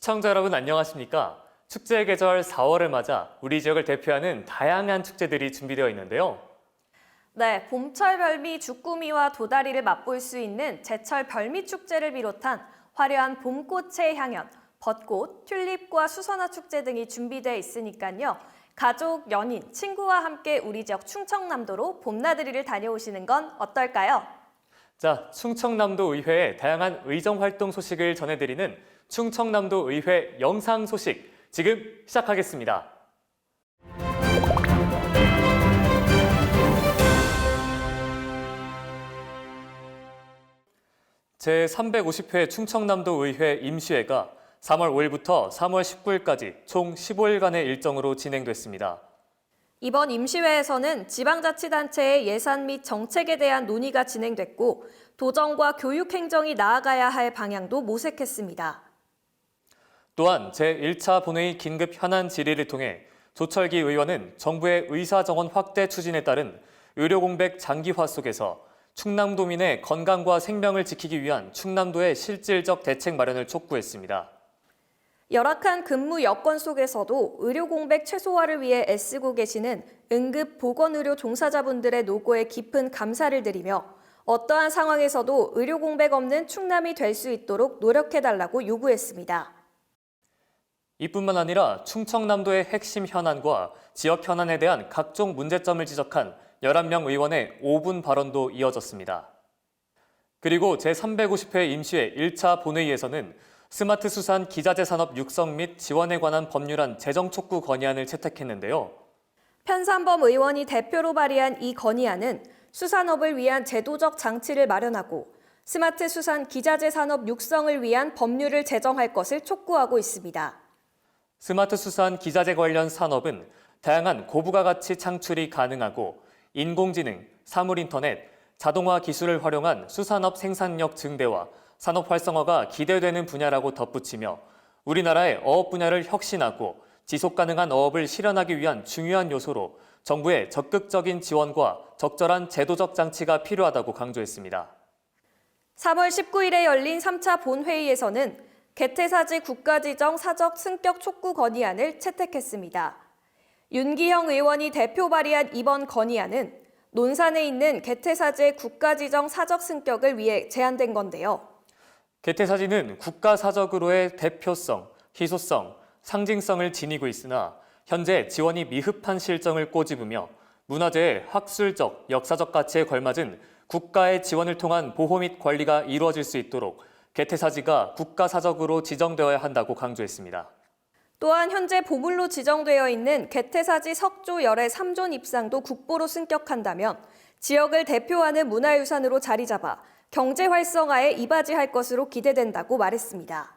시청자 여러분 안녕하십니까? 축제의 계절 4월을 맞아 우리 지역을 대표하는 다양한 축제들이 준비되어 있는데요. 네, 봄철 별미 주꾸미와 도다리를 맛볼 수 있는 제철 별미 축제를 비롯한 화려한 봄꽃의 향연, 벚꽃, 튤립과 수선화 축제 등이 준비되어 있으니까요. 가족, 연인, 친구와 함께 우리 지역 충청남도로 봄나들이를 다녀오시는 건 어떨까요? 자, 충청남도 의회의 다양한 의정 활동 소식을 전해드리는 충청남도 의회 영상 소식 지금 시작하겠습니다. 제350회 충청남도 의회 임시회가 3월 5일부터 3월 19일까지 총 15일간의 일정으로 진행됐습니다. 이번 임시회에서는 지방자치단체의 예산 및 정책에 대한 논의가 진행됐고 도정과 교육행정이 나아가야 할 방향도 모색했습니다. 또한 제1차 본회의 긴급 현안 질의를 통해 조철기 의원은 정부의 의사정원 확대 추진에 따른 의료공백 장기화 속에서 충남도민의 건강과 생명을 지키기 위한 충남도의 실질적 대책 마련을 촉구했습니다. 열악한 근무 여건 속에서도 의료 공백 최소화를 위해 애쓰고 계시는 응급 보건의료 종사자분들의 노고에 깊은 감사를 드리며 어떠한 상황에서도 의료 공백 없는 충남이 될 수 있도록 노력해달라고 요구했습니다. 이뿐만 아니라 충청남도의 핵심 현안과 지역 현안에 대한 각종 문제점을 지적한 11명 의원의 5분 발언도 이어졌습니다. 그리고 제350회 임시회 1차 본회의에서는 스마트 수산 기자재 산업 육성 및 지원에 관한 법률안 제정 촉구 건의안을 채택했는데요. 편산범 의원이 대표로 발의한 이 건의안은 수산업을 위한 제도적 장치를 마련하고 스마트 수산 기자재 산업 육성을 위한 법률을 제정할 것을 촉구하고 있습니다. 스마트 수산 기자재 관련 산업은 다양한 고부가 가치 창출이 가능하고 인공지능, 사물인터넷, 자동화 기술을 활용한 수산업 생산력 증대와 산업 활성화가 기대되는 분야라고 덧붙이며 우리나라의 어업 분야를 혁신하고 지속 가능한 어업을 실현하기 위한 중요한 요소로 정부의 적극적인 지원과 적절한 제도적 장치가 필요하다고 강조했습니다. 3월 19일에 열린 3차 본회의에서는 개태사지 국가지정 사적 승격 촉구 건의안을 채택했습니다. 윤기형 의원이 대표 발의한 이번 건의안은 논산에 있는 개태사지의 국가지정 사적 승격을 위해 제안된 건데요. 개태사지는 국가사적으로의 대표성, 희소성, 상징성을 지니고 있으나 현재 지원이 미흡한 실정을 꼬집으며 문화재의 학술적, 역사적 가치에 걸맞은 국가의 지원을 통한 보호 및 관리가 이루어질 수 있도록 개태사지가 국가사적으로 지정되어야 한다고 강조했습니다. 또한 현재 보물로 지정되어 있는 개태사지 석조 열의 3존 입상도 국보로 승격한다면 지역을 대표하는 문화유산으로 자리 잡아 경제 활성화에 이바지할 것으로 기대된다고 말했습니다.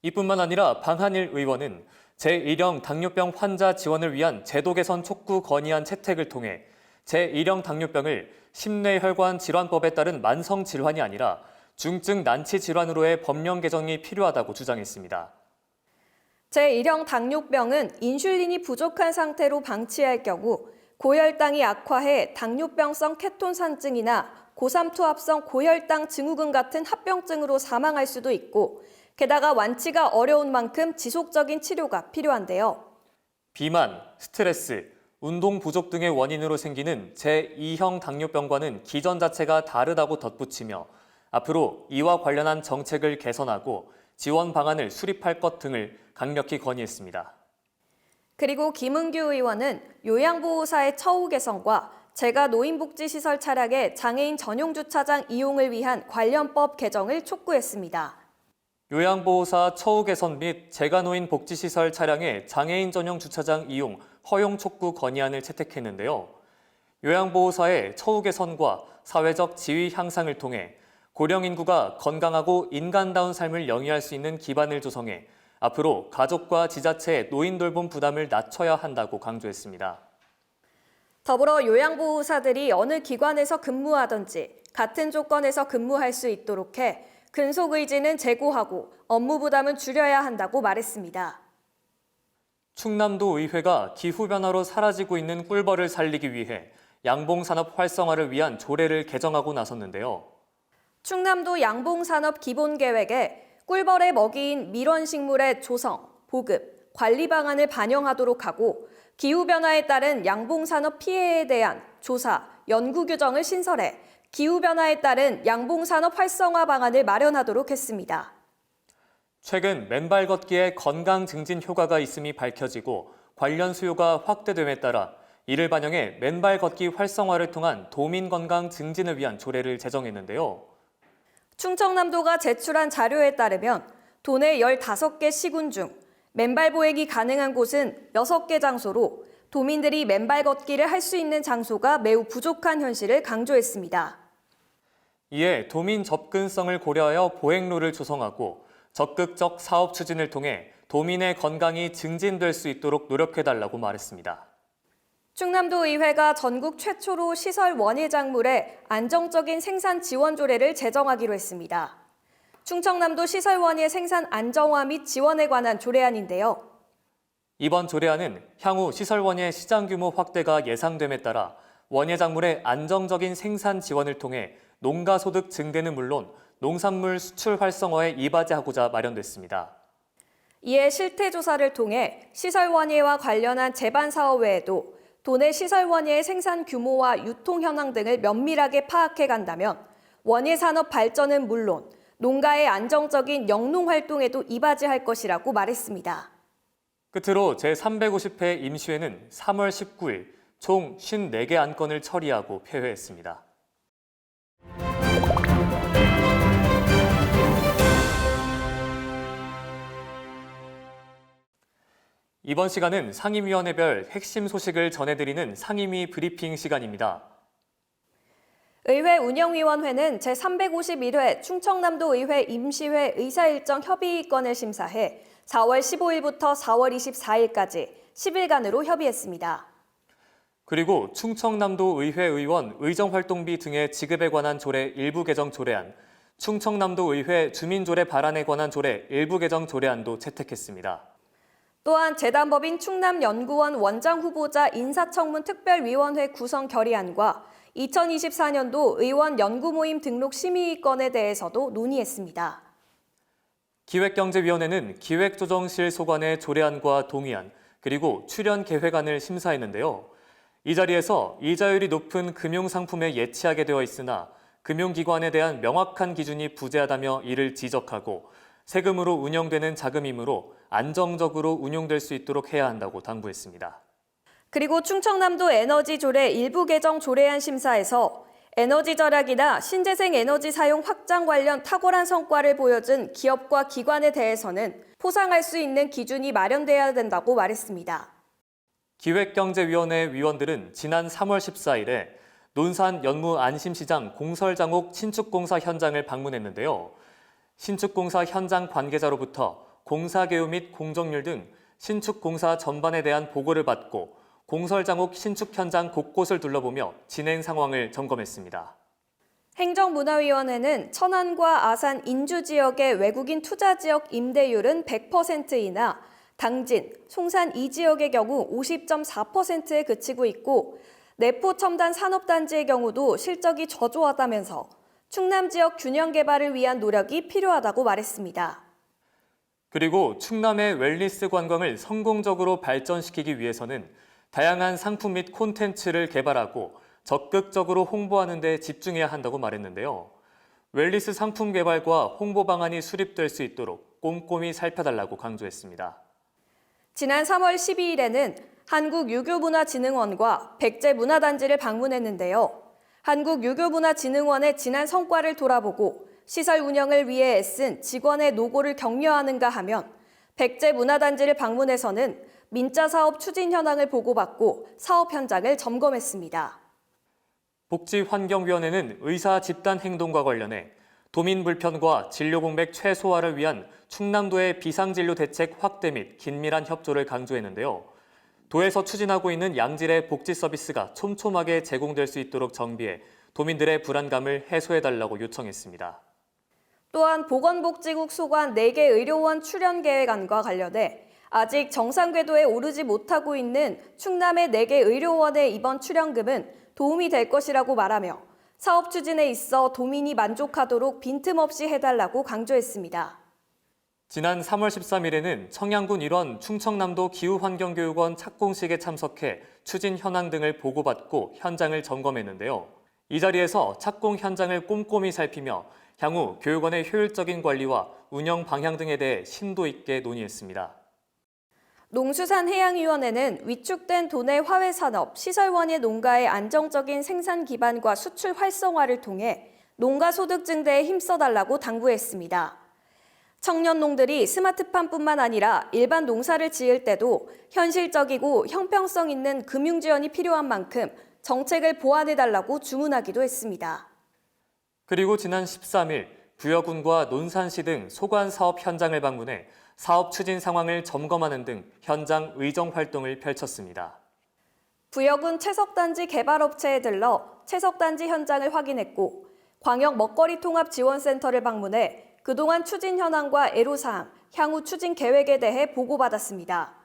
이뿐만 아니라 방한일 의원은 제1형 당뇨병 환자 지원을 위한 제도 개선 촉구 건의안 채택을 통해 제1형 당뇨병을 심뇌혈관 질환법에 따른 만성 질환이 아니라 중증 난치 질환으로의 법령 개정이 필요하다고 주장했습니다. 제1형 당뇨병은 인슐린이 부족한 상태로 방치할 경우 고혈당이 악화해 당뇨병성 케톤산증이나 고삼투압성 고혈당 증후군 같은 합병증으로 사망할 수도 있고 게다가 완치가 어려운 만큼 지속적인 치료가 필요한데요. 비만, 스트레스, 운동 부족 등의 원인으로 생기는 제2형 당뇨병과는 기전 자체가 다르다고 덧붙이며 앞으로 이와 관련한 정책을 개선하고 지원 방안을 수립할 것 등을 강력히 건의했습니다. 그리고 김은규 의원은 요양보호사의 처우 개선과 재가 노인복지시설 차량의 장애인 전용 주차장 이용을 위한 관련법 개정을 촉구했습니다. 요양보호사 처우 개선 및 재가노인 복지시설 차량의 장애인 전용 주차장 이용 허용 촉구 건의안을 채택했는데요. 요양보호사의 처우 개선과 사회적 지위 향상을 통해 고령 인구가 건강하고 인간다운 삶을 영위할 수 있는 기반을 조성해 앞으로 가족과 지자체의 노인 돌봄 부담을 낮춰야 한다고 강조했습니다. 더불어 요양보호사들이 어느 기관에서 근무하든지 같은 조건에서 근무할 수 있도록 해 근속 의지는 제고하고 업무 부담은 줄여야 한다고 말했습니다. 충남도 의회가 기후변화로 사라지고 있는 꿀벌을 살리기 위해 양봉산업 활성화를 위한 조례를 개정하고 나섰는데요. 충남도 양봉산업 기본계획에 꿀벌의 먹이인 밀원식물의 조성, 보급, 관리 방안을 반영하도록 하고 기후변화에 따른 양봉산업 피해에 대한 조사, 연구 규정을 신설해 기후변화에 따른 양봉산업 활성화 방안을 마련하도록 했습니다. 최근 맨발 걷기에 건강 증진 효과가 있음이 밝혀지고 관련 수요가 확대됨에 따라 이를 반영해 맨발 걷기 활성화를 통한 도민 건강 증진을 위한 조례를 제정했는데요. 충청남도가 제출한 자료에 따르면 도내 15개 시군 중 맨발 보행이 가능한 곳은 6개 장소로 도민들이 맨발 걷기를 할 수 있는 장소가 매우 부족한 현실을 강조했습니다. 이에 도민 접근성을 고려하여 보행로를 조성하고 적극적 사업 추진을 통해 도민의 건강이 증진될 수 있도록 노력해달라고 말했습니다. 충남도의회가 전국 최초로 시설 원예작물의 안정적인 생산 지원 조례를 제정하기로 했습니다. 충청남도 시설 원예 생산 안정화 및 지원에 관한 조례안인데요. 이번 조례안은 향후 시설 원예 시장 규모 확대가 예상됨에 따라 원예 작물의 안정적인 생산 지원을 통해 농가 소득 증대는 물론 농산물 수출 활성화에 이바지하고자 마련됐습니다. 이에 실태 조사를 통해 시설 원예와 관련한 제반 사업 외에도 도내 시설 원예의 생산 규모와 유통 현황 등을 면밀하게 파악해 간다면 원예 산업 발전은 물론 농가의 안정적인 영농 활동에도 이바지할 것이라고 말했습니다. 끝으로 제350회 임시회는 3월 19일 총 54개 안건을 처리하고 폐회했습니다. 이번 시간은 상임위원회별 핵심 소식을 전해드리는 상임위 브리핑 시간입니다. 의회 운영위원회는 제351회 충청남도 의회 임시회 의사일정 협의건을 심사해 4월 15일부터 4월 24일까지 10일간으로 협의했습니다. 그리고 충청남도 의회 의원 의정활동비 등의 지급에 관한 조례 일부 개정 조례안, 충청남도 의회 주민조례 발안에 관한 조례 일부 개정 조례안도 채택했습니다. 또한 재단법인 충남연구원 원장 후보자 인사청문 특별위원회 구성 결의안과 2024년도 의원 연구모임 등록 심의건에 대해서도 논의했습니다. 기획경제위원회는 기획조정실 소관의 조례안과 동의안, 그리고 출연 계획안을 심사했는데요. 이 자리에서 이자율이 높은 금융상품에 예치하게 되어 있으나 금융기관에 대한 명확한 기준이 부재하다며 이를 지적하고 세금으로 운영되는 자금이므로 안정적으로 운용될 수 있도록 해야 한다고 당부했습니다. 그리고 충청남도 에너지 조례 일부 개정 조례안 심사에서 에너지 절약이나 신재생 에너지 사용 확장 관련 탁월한 성과를 보여준 기업과 기관에 대해서는 포상할 수 있는 기준이 마련돼야 된다고 말했습니다. 기획경제위원회 위원들은 지난 3월 14일에 논산 연무 안심시장 공설장옥 신축공사 현장을 방문했는데요. 신축공사 현장 관계자로부터 공사 개요 및 공정률 등 신축공사 전반에 대한 보고를 받고 공설장옥 신축 현장 곳곳을 둘러보며 진행 상황을 점검했습니다. 행정문화위원회는 천안과 아산 인주 지역의 외국인 투자 지역 임대율은 100%이나 당진, 송산 이 지역의 경우 50.4%에 그치고 있고 내포 첨단 산업단지의 경우도 실적이 저조하다면서 충남 지역 균형 개발을 위한 노력이 필요하다고 말했습니다. 그리고 충남의 웰니스 관광을 성공적으로 발전시키기 위해서는 다양한 상품 및 콘텐츠를 개발하고 적극적으로 홍보하는 데 집중해야 한다고 말했는데요. 웰니스 상품 개발과 홍보 방안이 수립될 수 있도록 꼼꼼히 살펴달라고 강조했습니다. 지난 3월 12일에는 한국유교문화진흥원과 백제문화단지를 방문했는데요. 한국유교문화진흥원의 지난 성과를 돌아보고 시설 운영을 위해 애쓴 직원의 노고를 격려하는가 하면 백제문화단지를 방문해서는 민자사업 추진 현황을 보고받고 사업 현장을 점검했습니다. 복지환경위원회는 의사 집단 행동과 관련해 도민 불편과 진료 공백 최소화를 위한 충남도의 비상진료 대책 확대 및 긴밀한 협조를 강조했는데요. 도에서 추진하고 있는 양질의 복지 서비스가 촘촘하게 제공될 수 있도록 정비해 도민들의 불안감을 해소해달라고 요청했습니다. 또한 보건복지국 소관 4개 의료원 출연 계획안과 관련해 아직 정상 궤도에 오르지 못하고 있는 충남의 4개 의료원의 이번 출연금은 도움이 될 것이라고 말하며 사업 추진에 있어 도민이 만족하도록 빈틈없이 해달라고 강조했습니다. 지난 3월 13일에는 청양군 일원 충청남도 기후환경교육원 착공식에 참석해 추진 현황 등을 보고받고 현장을 점검했는데요. 이 자리에서 착공 현장을 꼼꼼히 살피며 향후 교육원의 효율적인 관리와 운영 방향 등에 대해 심도 있게 논의했습니다. 농수산해양위원회는 위축된 도내 화훼산업, 시설원예 농가의 안정적인 생산 기반과 수출 활성화를 통해 농가 소득 증대에 힘써달라고 당부했습니다. 청년농들이 스마트팜뿐만 아니라 일반 농사를 지을 때도 현실적이고 형평성 있는 금융 지원이 필요한 만큼 정책을 보완해달라고 주문하기도 했습니다. 그리고 지난 13일 부여군과 논산시 등 소관 사업 현장을 방문해 사업 추진 상황을 점검하는 등 현장 의정 활동을 펼쳤습니다. 부여군 채석단지 개발업체에 들러 채석단지 현장을 확인했고 광역 먹거리 통합 지원센터를 방문해 그동안 추진 현황과 애로사항, 향후 추진 계획에 대해 보고받았습니다.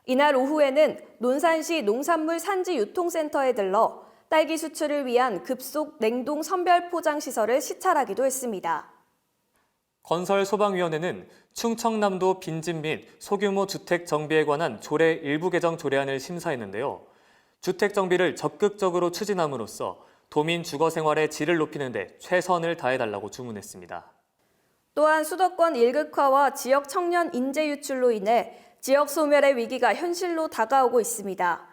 이날 오후에는 논산시 농산물 산지 유통센터에 들러 딸기 수출을 위한 급속 냉동 선별 포장 시설을 시찰하기도 했습니다. 건설소방위원회는 충청남도 빈집 및 소규모 주택 정비에 관한 조례 일부 개정 조례안을 심사했는데요. 주택 정비를 적극적으로 추진함으로써 도민 주거 생활의 질을 높이는 데 최선을 다해달라고 주문했습니다. 또한 수도권 일극화와 지역 청년 인재 유출로 인해 지역 소멸의 위기가 현실로 다가오고 있습니다.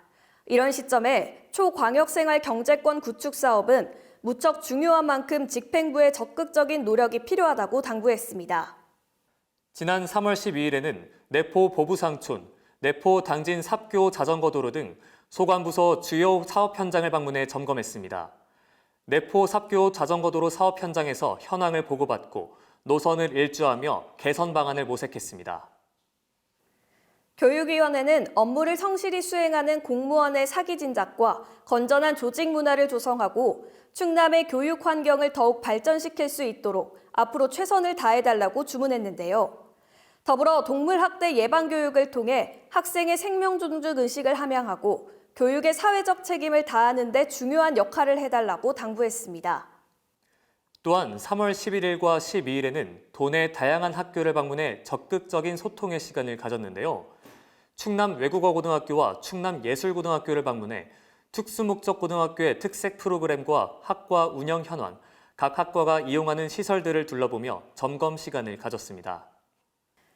이런 시점에 초광역생활 경제권 구축 사업은 무척 중요한 만큼 집행부의 적극적인 노력이 필요하다고 당부했습니다. 지난 3월 12일에는 내포 보부상촌, 내포 당진 삽교 자전거도로 등 소관부서 주요 사업 현장을 방문해 점검했습니다. 내포 삽교 자전거도로 사업 현장에서 현황을 보고받고 노선을 일주하며 개선 방안을 모색했습니다. 교육위원회는 업무를 성실히 수행하는 공무원의 사기 진작과 건전한 조직 문화를 조성하고 충남의 교육 환경을 더욱 발전시킬 수 있도록 앞으로 최선을 다해달라고 주문했는데요. 더불어 동물학대 예방교육을 통해 학생의 생명 존중 의식을 함양하고 교육의 사회적 책임을 다하는 데 중요한 역할을 해달라고 당부했습니다. 또한 3월 11일과 12일에는 도내 다양한 학교를 방문해 적극적인 소통의 시간을 가졌는데요. 충남 외국어고등학교와 충남예술고등학교를 방문해 특수목적고등학교의 특색 프로그램과 학과 운영 현황, 각 학과가 이용하는 시설들을 둘러보며 점검 시간을 가졌습니다.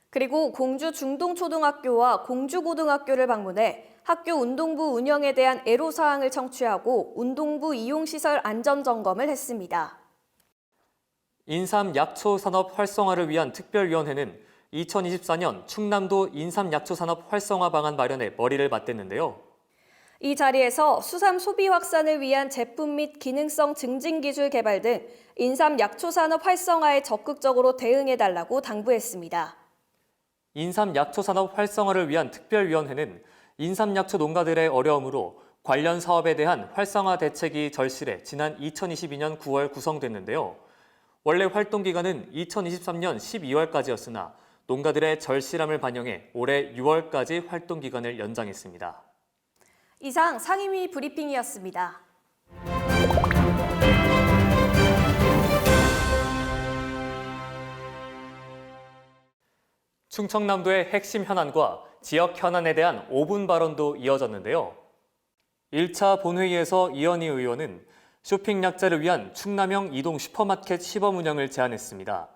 그리고 공주 중동초등학교와 공주고등학교를 방문해 학교 운동부 운영에 대한 애로사항을 청취하고 운동부 이용시설 안전점검을 했습니다. 인삼 약초 산업 활성화를 위한 특별위원회는 2024년 충남도 인삼 약초 산업 활성화 방안 마련에 머리를 맞댔는데요. 이 자리에서 수삼 소비 확산을 위한 제품 및 기능성 증진 기술 개발 등 인삼 약초 산업 활성화에 적극적으로 대응해달라고 당부했습니다. 인삼 약초 산업 활성화를 위한 특별위원회는 인삼 약초 농가들의 어려움으로 관련 사업에 대한 활성화 대책이 절실해 지난 2022년 9월 구성됐는데요. 원래 활동 기간은 2023년 12월까지였으나 농가들의 절실함을 반영해 올해 6월까지 활동 기간을 연장했습니다. 이상 상임위 브리핑이었습니다. 충청남도의 핵심 현안과 지역 현안에 대한 5분 발언도 이어졌는데요. 1차 본회의에서 이현희 의원은 쇼핑 약자를 위한 충남형 이동 슈퍼마켓 시범 운영을 제안했습니다.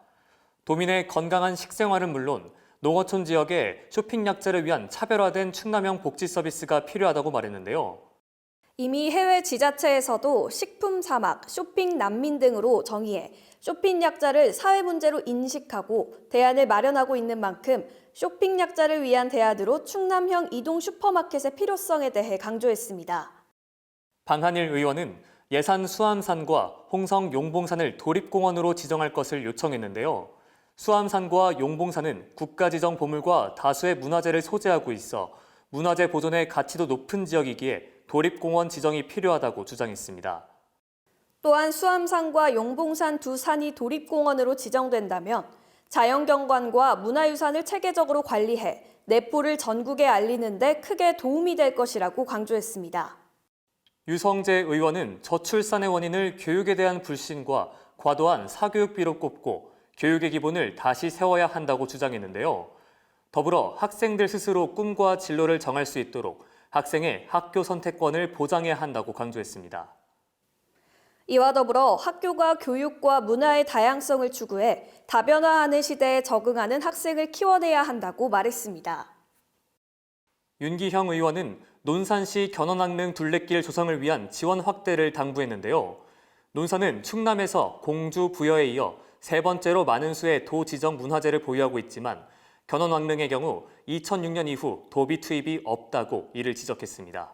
도민의 건강한 식생활은 물론 농어촌 지역에 쇼핑 약자를 위한 차별화된 충남형 복지 서비스가 필요하다고 말했는데요. 이미 해외 지자체에서도 식품 사막, 쇼핑 난민 등으로 정의해 쇼핑 약자를 사회 문제로 인식하고 대안을 마련하고 있는 만큼 쇼핑 약자를 위한 대안으로 충남형 이동 슈퍼마켓의 필요성에 대해 강조했습니다. 방한일 의원은 예산 수암산과 홍성 용봉산을 도립공원으로 지정할 것을 요청했는데요. 수암산과 용봉산은 국가지정 보물과 다수의 문화재를 소재하고 있어 문화재 보존의 가치도 높은 지역이기에 도립공원 지정이 필요하다고 주장했습니다. 또한 수암산과 용봉산 두 산이 도립공원으로 지정된다면 자연경관과 문화유산을 체계적으로 관리해 내포를 전국에 알리는 데 크게 도움이 될 것이라고 강조했습니다. 유성재 의원은 저출산의 원인을 교육에 대한 불신과 과도한 사교육비로 꼽고 교육의 기본을 다시 세워야 한다고 주장했는데요. 더불어 학생들 스스로 꿈과 진로를 정할 수 있도록 학생의 학교 선택권을 보장해야 한다고 강조했습니다. 이와 더불어 학교가 교육과 문화의 다양성을 추구해 다변화하는 시대에 적응하는 학생을 키워내야 한다고 말했습니다. 윤기형 의원은 논산시 견원왕릉 둘레길 조성을 위한 지원 확대를 당부했는데요. 논산은 충남에서 공주, 부여에 이어 세 번째로 많은 수의 도 지정 문화재를 보유하고 있지만 견원왕릉의 경우 2006년 이후 도비 투입이 없다고 이를 지적했습니다.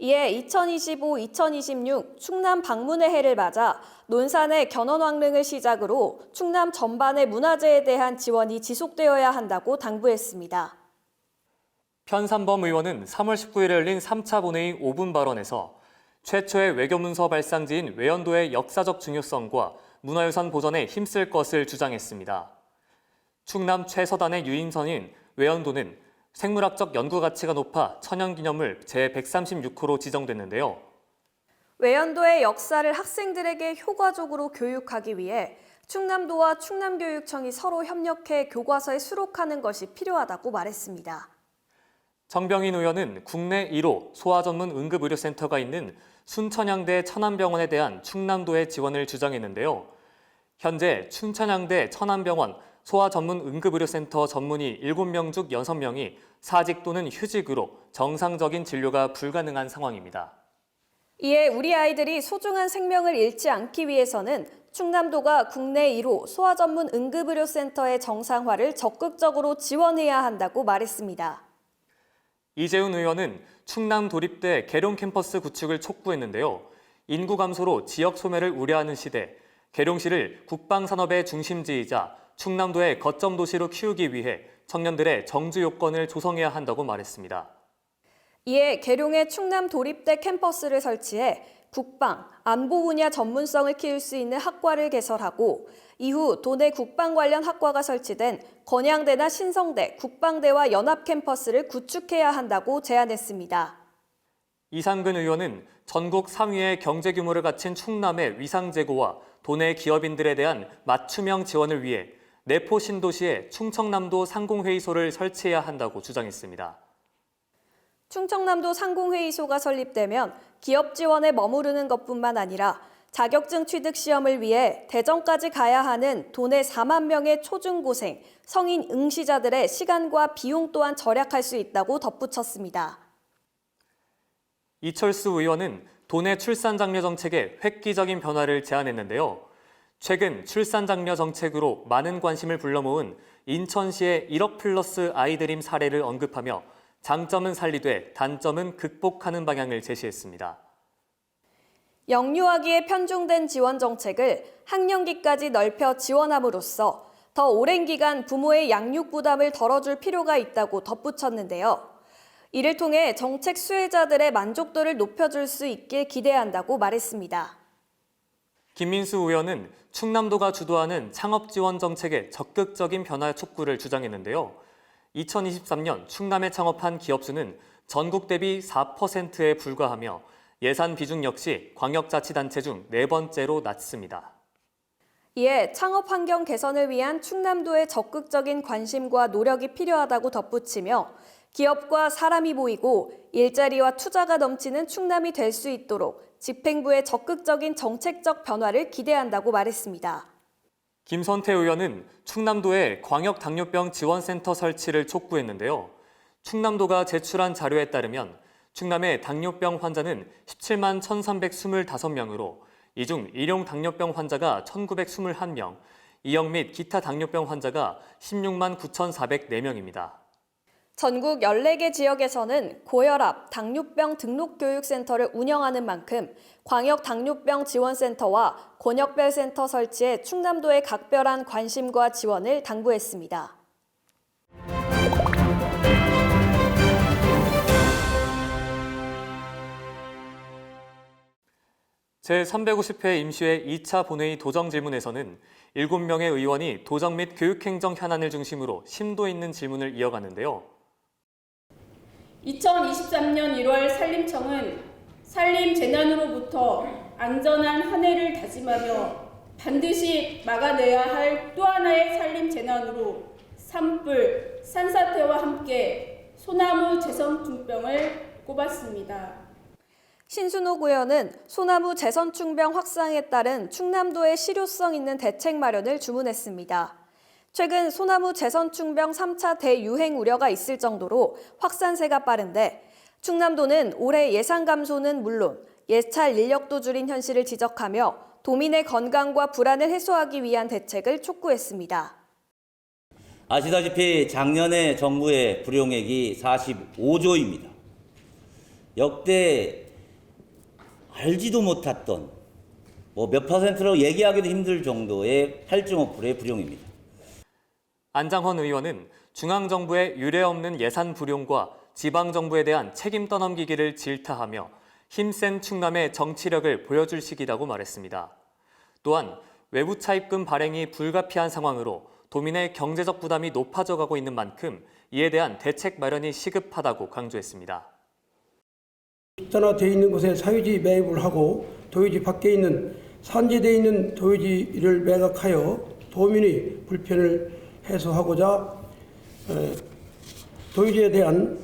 이에 2025-2026 충남 방문의 해를 맞아 논산의 견원왕릉을 시작으로 충남 전반의 문화재에 대한 지원이 지속되어야 한다고 당부했습니다. 편삼범 의원은 3월 19일에 열린 3차 본회의 5분 발언에서 최초의 외교문서 발상지인 외연도의 역사적 중요성과 문화유산 보전에 힘쓸 것을 주장했습니다. 충남 최서단의 유인선인 외연도는 생물학적 연구 가치가 높아 천연기념물 제136호로 지정됐는데요. 외연도의 역사를 학생들에게 효과적으로 교육하기 위해 충남도와 충남교육청이 서로 협력해 교과서에 수록하는 것이 필요하다고 말했습니다. 정병인 의원은 국내 1호 소아전문 응급의료센터가 있는 순천향대 천안병원에 대한 충남도의 지원을 주장했는데요. 현재 춘천향대 천안병원 소아전문응급의료센터 전문의 7명 중 6명이 사직 또는 휴직으로 정상적인 진료가 불가능한 상황입니다. 이에 우리 아이들이 소중한 생명을 잃지 않기 위해서는 충남도가 국내 1호 소아전문응급의료센터의 정상화를 적극적으로 지원해야 한다고 말했습니다. 이재훈 의원은 충남 도립대 계룡 캠퍼스 구축을 촉구했는데요. 인구 감소로 지역 소멸을 우려하는 시대, 계룡시를 국방산업의 중심지이자 충남도의 거점 도시로 키우기 위해 청년들의 정주 요건을 조성해야 한다고 말했습니다. 이에 계룡의 충남 도립대 캠퍼스를 설치해 국방, 안보 분야 전문성을 키울 수 있는 학과를 개설하고 이후 도내 국방 관련 학과가 설치된 건양대나 신성대, 국방대와 연합 캠퍼스를 구축해야 한다고 제안했습니다. 이상근 의원은 전국 3위의 경제 규모를 갖춘 충남의 위상 제고와 도내 기업인들에 대한 맞춤형 지원을 위해 내포 신도시에 충청남도 상공회의소를 설치해야 한다고 주장했습니다. 충청남도 상공회의소가 설립되면 기업 지원에 머무르는 것뿐만 아니라 자격증 취득 시험을 위해 대전까지 가야 하는 도내 4만 명의 초중고생, 성인 응시자들의 시간과 비용 또한 절약할 수 있다고 덧붙였습니다. 이철수 의원은 도내 출산장려 정책의 획기적인 변화를 제안했는데요. 최근 출산장려 정책으로 많은 관심을 불러모은 인천시의 1억 플러스 아이드림 사례를 언급하며 장점은 살리되 단점은 극복하는 방향을 제시했습니다. 영유아기에 편중된 지원 정책을 학령기까지 넓혀 지원함으로써 더 오랜 기간 부모의 양육 부담을 덜어줄 필요가 있다고 덧붙였는데요. 이를 통해 정책 수혜자들의 만족도를 높여줄 수 있길 기대한다고 말했습니다. 김민수 의원은 충남도가 주도하는 창업 지원 정책의 적극적인 변화 촉구를 주장했는데요. 2023년 충남에 창업한 기업 수는 전국 대비 4%에 불과하며 예산 비중 역시 광역자치단체 중 4번째로 낮습니다. 이에 창업 환경 개선을 위한 충남도의 적극적인 관심과 노력이 필요하다고 덧붙이며 기업과 사람이 모이고 일자리와 투자가 넘치는 충남이 될 수 있도록 집행부의 적극적인 정책적 변화를 기대한다고 말했습니다. 김선태 의원은 충남도에 광역당뇨병 지원센터 설치를 촉구했는데요. 충남도가 제출한 자료에 따르면 충남의 당뇨병 환자는 17만 1,325명으로 이 중 일용 당뇨병 환자가 1,921명, 이형 및 기타 당뇨병 환자가 16만 9,404명입니다. 전국 14개 지역에서는 고혈압, 당뇨병 등록교육센터를 운영하는 만큼 광역당뇨병 지원센터와 권역별센터 설치에 충남도의 각별한 관심과 지원을 당부했습니다. 제350회 임시회 2차 본회의 도정 질문에서는 7명의 의원이 도정 및 교육행정 현안을 중심으로 심도 있는 질문을 이어갔는데요. 2023년 1월 산림청은 산림 재난으로부터 안전한 한 해를 다짐하며 반드시 막아내야 할 또 하나의 산림 재난으로 산불, 산사태와 함께 소나무 재선충병을 꼽았습니다. 신순옥 의원은 소나무 재선충병 확산에 따른 충남도의 실효성 있는 대책 마련을 주문했습니다. 최근 소나무 재선충병 3차 대유행 우려가 있을 정도로 확산세가 빠른데 충남도는 올해 예산 감소는 물론 예찰 인력도 줄인 현실을 지적하며 도민의 건강과 불안을 해소하기 위한 대책을 촉구했습니다. 아시다시피 작년에 정부의 불용액이 45조입니다. 역대 알지도 못했던 몇 퍼센트로 얘기하기도 힘들 정도의 8.5%의 불용입니다. 안장헌 의원은 중앙정부의 유례없는 예산 불용과 지방정부에 대한 책임 떠넘기기를 질타하며 힘센 충남의 정치력을 보여줄 시기라고 말했습니다. 또한 외부 차입금 발행이 불가피한 상황으로 도민의 경제적 부담이 높아져 가고 있는 만큼 이에 대한 대책 마련이 시급하다고 강조했습니다. 집단화되어 있는 곳에 사유지 매입을 하고 도유지 밖에 있는 산지되어 있는 도유지를 매각하여 도민의 불편을 해소하고자 도유지에 대한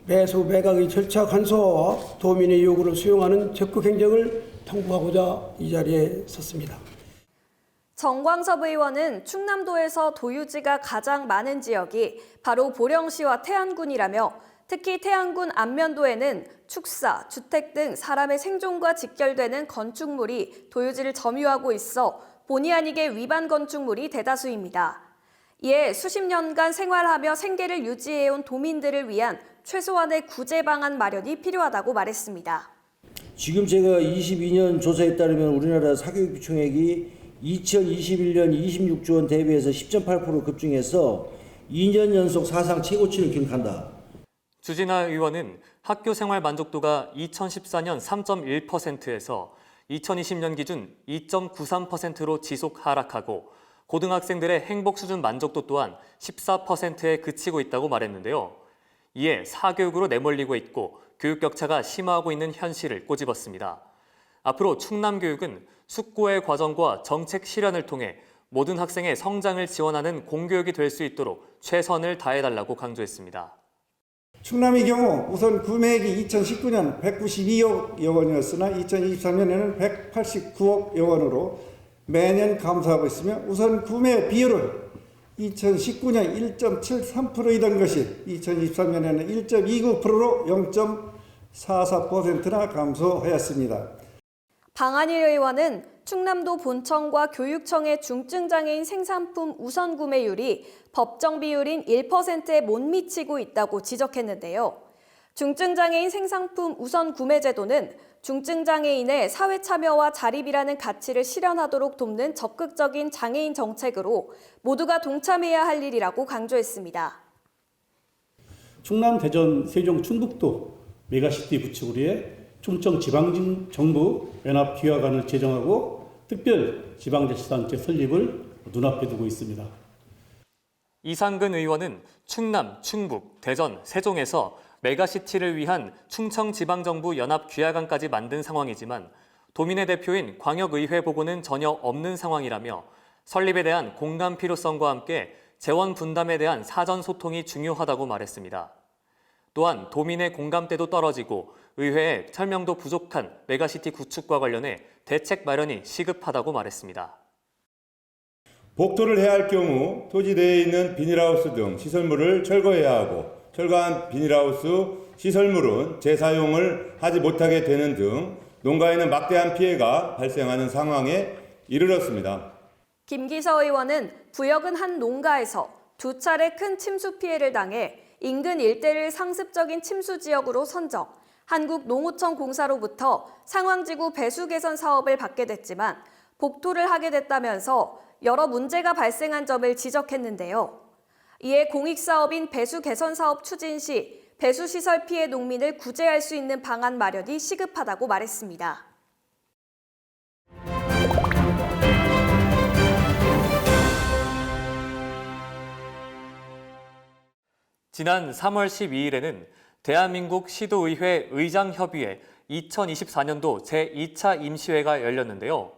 매수 매각의 절차 간소화와 도민의 요구를 수용하는 적극 행정을 통보하고자 이 자리에 섰습니다. 정광섭 의원은 충남도에서 도유지가 가장 많은 지역이 바로 보령시와 태안군이라며 특히 태안군 안면도에는 축사, 주택 등 사람의 생존과 직결되는 건축물이 도유지를 점유하고 있어 본의 아니게 위반 건축물이 대다수입니다. 이에 수십 년간 생활하며 생계를 유지해온 도민들을 위한 최소한의 구제 방안 마련이 필요하다고 말했습니다. 지금 제가 22년 조사에 따르면 우리나라 사교육비 총액이 2021년 26조 원 대비해서 10.8% 급증해서 2년 연속 사상 최고치를 기록한다. 주진아 의원은 학교 생활 만족도가 2014년 3.1%에서 2020년 기준 2.93%로 지속 하락하고 고등학생들의 행복 수준 만족도 또한 14%에 그치고 있다고 말했는데요. 이에 사교육으로 내몰리고 있고 교육 격차가 심화하고 있는 현실을 꼬집었습니다. 앞으로 충남교육은 숙고의 과정과 정책 실현을 통해 모든 학생의 성장을 지원하는 공교육이 될 수 있도록 최선을 다해달라고 강조했습니다. 충남의 경우 우선 구매액이 2019년 192억 원이었으나 2023년에는 189억 원으로 매년 감소하고 있으며 우선 구매 비율은 2019년 1.73%이던 것이 2023년에는 1.29%로 0.44%나 감소하였습니다. 방한일 의원은 충남도 본청과 교육청의 중증장애인 생산품 우선 구매율이 법정 비율인 1%에 못 미치고 있다고 지적했는데요. 중증장애인 생산품 우선 구매 제도는 중증장애인의 사회 참여와 자립이라는 가치를 실현하도록 돕는 적극적인 장애인 정책으로 모두가 동참해야 할 일이라고 강조했습니다. 충남, 대전, 세종, 충북도 메가시티 구축을 위해 충청 지방정부 연합 기획안을 제정하고 특별 지방자치단체 설립을 눈앞에 두고 있습니다. 이상근 의원은 충남, 충북, 대전, 세종에서 메가시티를 위한 충청지방정부 연합규약안까지 만든 상황이지만 도민의 대표인 광역의회 보고는 전혀 없는 상황이라며 설립에 대한 공감 필요성과 함께 재원 분담에 대한 사전 소통이 중요하다고 말했습니다. 또한 도민의 공감대도 떨어지고 의회에 설명도 부족한 메가시티 구축과 관련해 대책 마련이 시급하다고 말했습니다. 복도를 해야 할 경우 토지대에 있는 비닐하우스 등 시설물을 철거해야 하고 철거한 비닐하우스 시설물은 재사용을 하지 못하게 되는 등 농가에는 막대한 피해가 발생하는 상황에 이르렀습니다. 김기서 의원은 부역은 한 농가에서 두 차례 큰 침수 피해를 당해 인근 일대를 상습적인 침수 지역으로 선정, 한국농어청 공사로부터 상황지구 배수 개선 사업을 받게 됐지만 복토를 하게 됐다면서 여러 문제가 발생한 점을 지적했는데요. 이에 공익사업인 배수 개선 사업 추진 시 배수시설 피해 농민을 구제할 수 있는 방안 마련이 시급하다고 말했습니다. 지난 3월 12일에는 대한민국 시도의회 의장협의회 2024년도 제2차 임시회가 열렸는데요.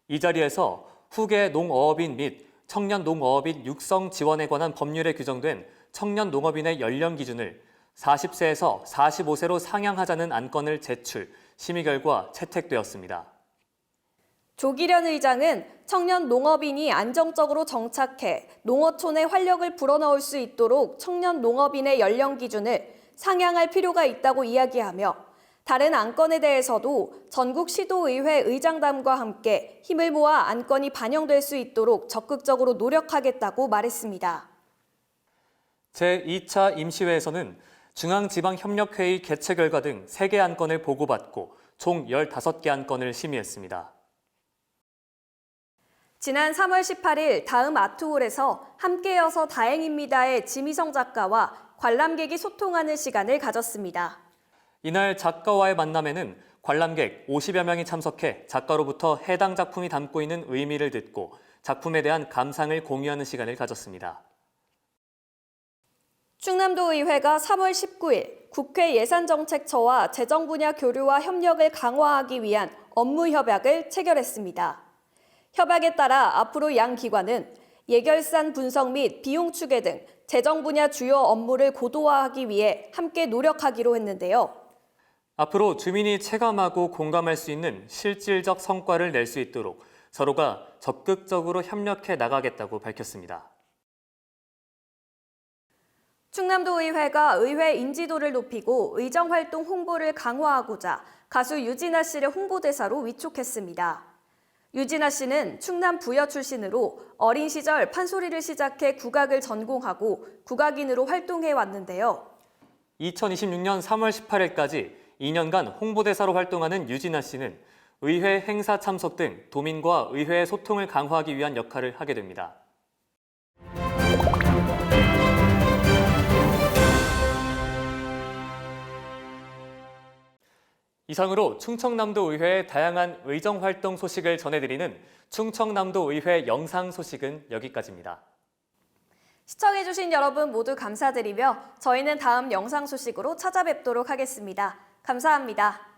이 자리에서 후계 농어업인 및 청년 농어업인 육성 지원에 관한 법률에 규정된 청년 농업인의 연령 기준을 40세에서 45세로 상향하자는 안건을 제출, 심의 결과 채택되었습니다. 조기련 의장은 청년 농업인이 안정적으로 정착해 농어촌에 활력을 불어넣을 수 있도록 청년 농업인의 연령 기준을 상향할 필요가 있다고 이야기하며 다른 안건에 대해서도 전국 시도의회 의장단과 함께 힘을 모아 안건이 반영될 수 있도록 적극적으로 노력하겠다고 말했습니다. 제2차 임시회에서는 중앙지방협력회의 개최 결과 등 3개 안건을 보고받고 총 15개 안건을 심의했습니다. 지난 3월 18일 다음 아트홀에서 함께여서 다행입니다의 지미성 작가와 관람객이 소통하는 시간을 가졌습니다. 이날 작가와의 만남에는 관람객 50여 명이 참석해 작가로부터 해당 작품이 담고 있는 의미를 듣고 작품에 대한 감상을 공유하는 시간을 가졌습니다. 충남도의회가 3월 19일 국회 예산정책처와 재정 분야 교류와 협력을 강화하기 위한 업무 협약을 체결했습니다. 협약에 따라 앞으로 양 기관은 예결산 분석 및 비용 추계 등 재정 분야 주요 업무를 고도화하기 위해 함께 노력하기로 했는데요. 앞으로 주민이 체감하고 공감할 수 있는 실질적 성과를 낼 수 있도록 서로가 적극적으로 협력해 나가겠다고 밝혔습니다. 충남도의회가 의회 인지도를 높이고 의정활동 홍보를 강화하고자 가수 유진아 씨를 홍보대사로 위촉했습니다. 유진아 씨는 충남 부여 출신으로 어린 시절 판소리를 시작해 국악을 전공하고 국악인으로 활동해 왔는데요. 2026년 3월 18일까지 2년간 홍보대사로 활동하는 유진아 씨는 의회 행사 참석 등 도민과 의회의 소통을 강화하기 위한 역할을 하게 됩니다. 이상으로 충청남도의회의 다양한 의정활동 소식을 전해드리는 충청남도의회 영상 소식은 여기까지입니다. 시청해주신 여러분 모두 감사드리며 저희는 다음 영상 소식으로 찾아뵙도록 하겠습니다. 감사합니다.